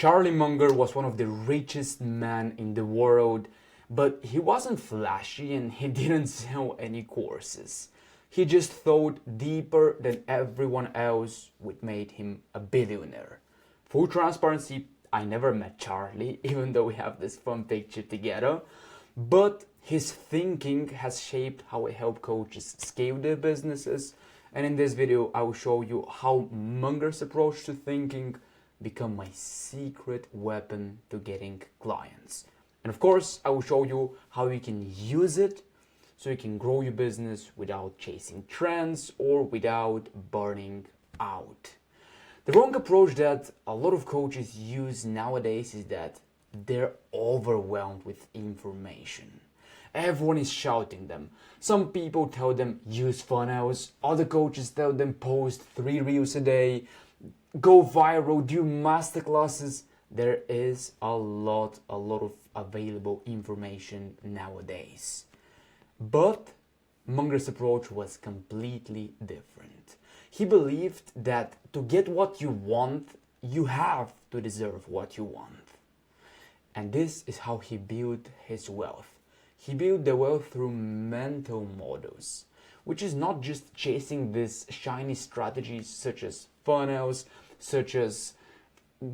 Charlie Munger was one of the richest men in the world, but he wasn't flashy and he didn't sell any courses. He just thought deeper than everyone else, which made him a billionaire. Full transparency, I never met Charlie, even though we have this fun picture together, but his thinking has shaped how I help coaches scale their businesses. And in this video, I will show you how Munger's approach to thinking become my secret weapon to getting clients. And of course, I will show you how you can use it so you can grow your business without chasing trends or without burning out. The wrong approach that a lot of coaches use nowadays is that they're overwhelmed with information. Everyone is shouting them. Some people tell them use funnels, other coaches tell them post 3 reels a day, go viral, do masterclasses. There is a lot of available information nowadays. But Munger's approach was completely different. He believed that to get what you want, you have to deserve what you want. And this is how he built his wealth. He built the wealth through mental models, which is not just chasing these shiny strategies such as funnels, such as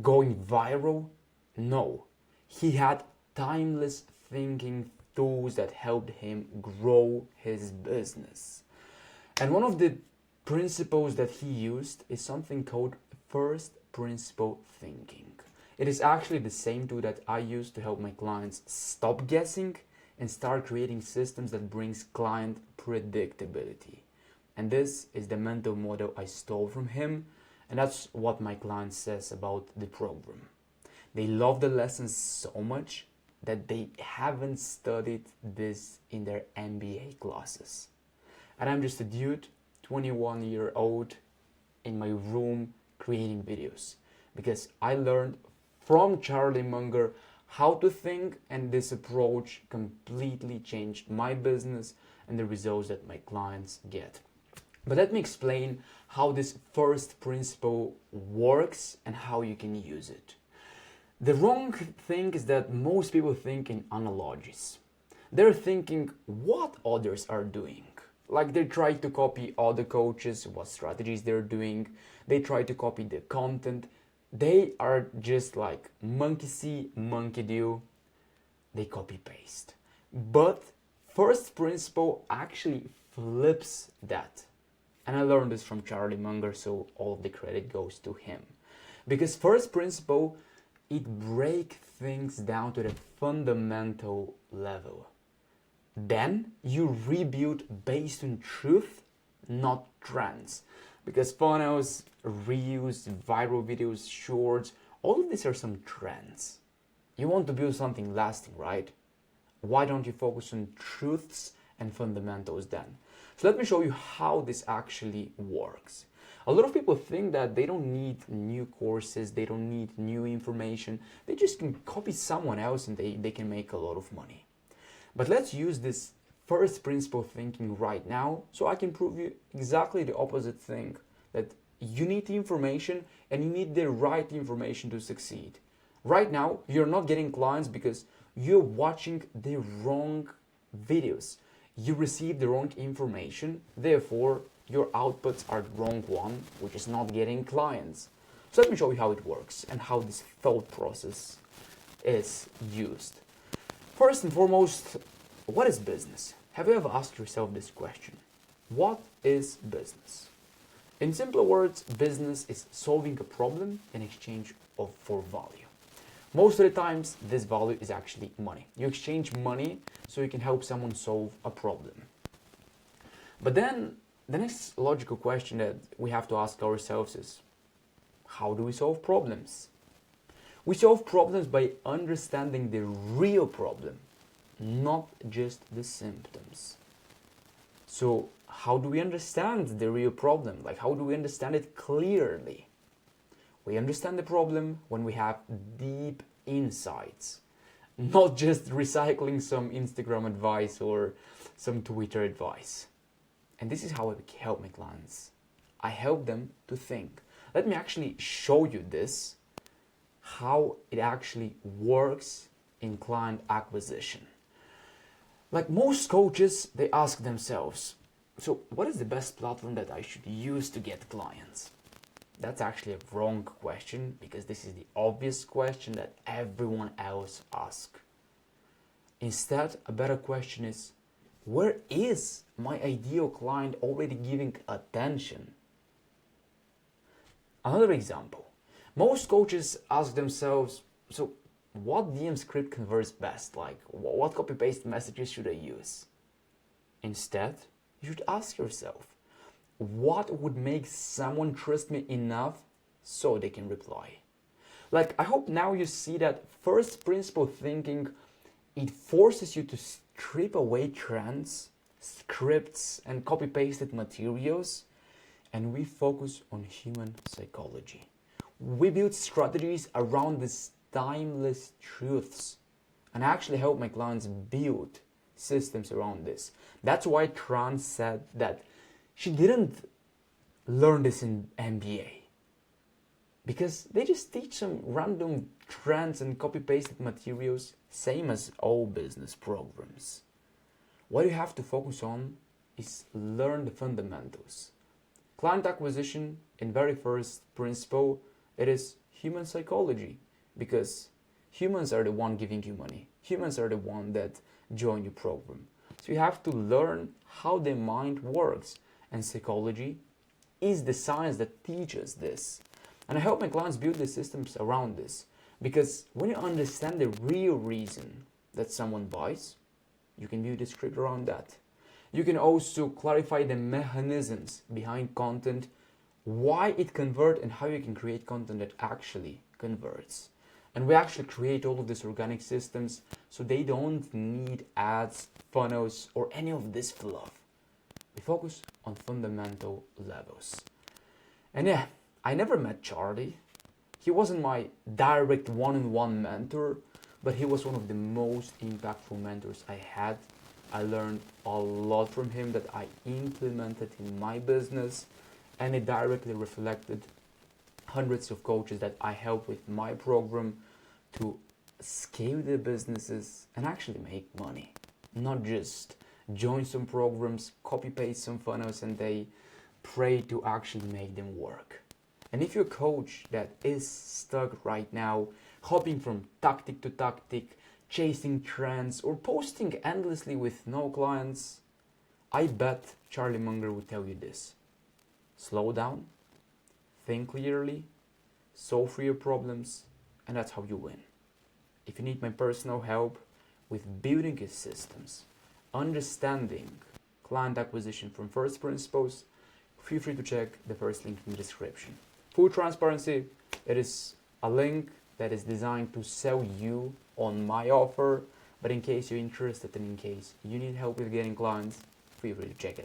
going viral. No, he had timeless thinking tools that helped him grow his business. And one of the principles that he used is something called first principle thinking. It is actually the same tool that I use to help my clients stop guessing and start creating systems that brings client predictability. And this is the mental model I stole from him, and that's what my client says about the program. They love the lessons so much that they haven't studied this in their MBA classes. And I'm just a dude, 21-year-old, in my room creating videos because I learned from Charlie Munger how to think, and this approach completely changed my business and the results that my clients get. But let me explain how this first principle works and how you can use it. The wrong thing is that most people think in analogies. They're thinking what others are doing. Like they try to copy other coaches, what strategies they're doing. They try to copy the content. They are just like monkey see, monkey do. They copy paste. But first principle actually flips that. And I learned this from Charlie Munger, so all of the credit goes to him. Because first principle, it breaks things down to the fundamental level. Then you rebuild based on truth, not trends. Because funnels, reels, viral videos, shorts, all of these are some trends. You want to build something lasting, right? Why don't you focus on truths and fundamentals then? So let me show you how this actually works. A lot of people think that they don't need new courses, they don't need new information. They just can copy someone else and they can make a lot of money. But let's use this first principle thinking right now so I can prove you exactly the opposite thing. That you need the information and you need the right information to succeed. Right now, you're not getting clients because you're watching the wrong videos. You receive the wrong information, therefore your outputs are the wrong one, which is not getting clients. So let me show you how it works and how this thought process is used. First and foremost, what is business? Have you ever asked yourself this question? What is business? In simpler words, business is solving a problem in exchange for value. Most of the times, this value is actually money. You exchange money so you can help someone solve a problem. But then, the next logical question that we have to ask ourselves is, how do we solve problems? We solve problems by understanding the real problem, not just the symptoms. So, how do we understand the real problem? Like, how do we understand it clearly? We understand the problem when we have deep insights, not just recycling some Instagram advice or some Twitter advice. And this is how I help my clients. I help them to think. Let me actually show you this, how it actually works in client acquisition. Like most coaches, they ask themselves, so what is the best platform that I should use to get clients? That's actually a wrong question, because this is the obvious question that everyone else asks. Instead, a better question is, where is my ideal client already giving attention? Another example, most coaches ask themselves, so what DM script converts best? Like, what copy-paste messages should I use? Instead, you should ask yourself, what would make someone trust me enough so they can reply? Like, I hope now you see that first principle thinking, it forces you to strip away trends, scripts, and copy-pasted materials, and we focus on human psychology. We build strategies around these timeless truths, and I actually help my clients build systems around this. That's why Tran said that she didn't learn this in MBA, because they just teach some random trends and copy-pasted materials, same as all business programs. What you have to focus on is learn the fundamentals. Client acquisition, in very first principle, it is human psychology, because humans are the one giving you money. Humans are the one that join your program. So you have to learn how the mind works, and psychology is the science that teaches this. And I help my clients build the systems around this, because when you understand the real reason that someone buys, you can build a script around that. You can also clarify the mechanisms behind content, why it converts, and how you can create content that actually converts. And we actually create all of these organic systems, so they don't need ads, funnels, or any of this fluff. We focus on fundamental levels. And yeah, I never met Charlie. He wasn't my direct one-on-one mentor, but he was one of the most impactful mentors I had. I learned a lot from him that I implemented in my business, and it directly reflected hundreds of coaches that I help with my program to scale their businesses and actually make money. Not just join some programs, copy paste some funnels, and they pray to actually make them work. And if you're a coach that is stuck right now, hopping from tactic to tactic, chasing trends, or posting endlessly with no clients, I bet Charlie Munger would tell you this. Slow down, think clearly, solve your problems, and that's how you win. If you need my personal help with building your systems, understanding client acquisition from first principles, feel free to check the first link in the description. Full transparency, it is a link that is designed to sell you on my offer, but in case you're interested and in case you need help with getting clients, feel free to check it out.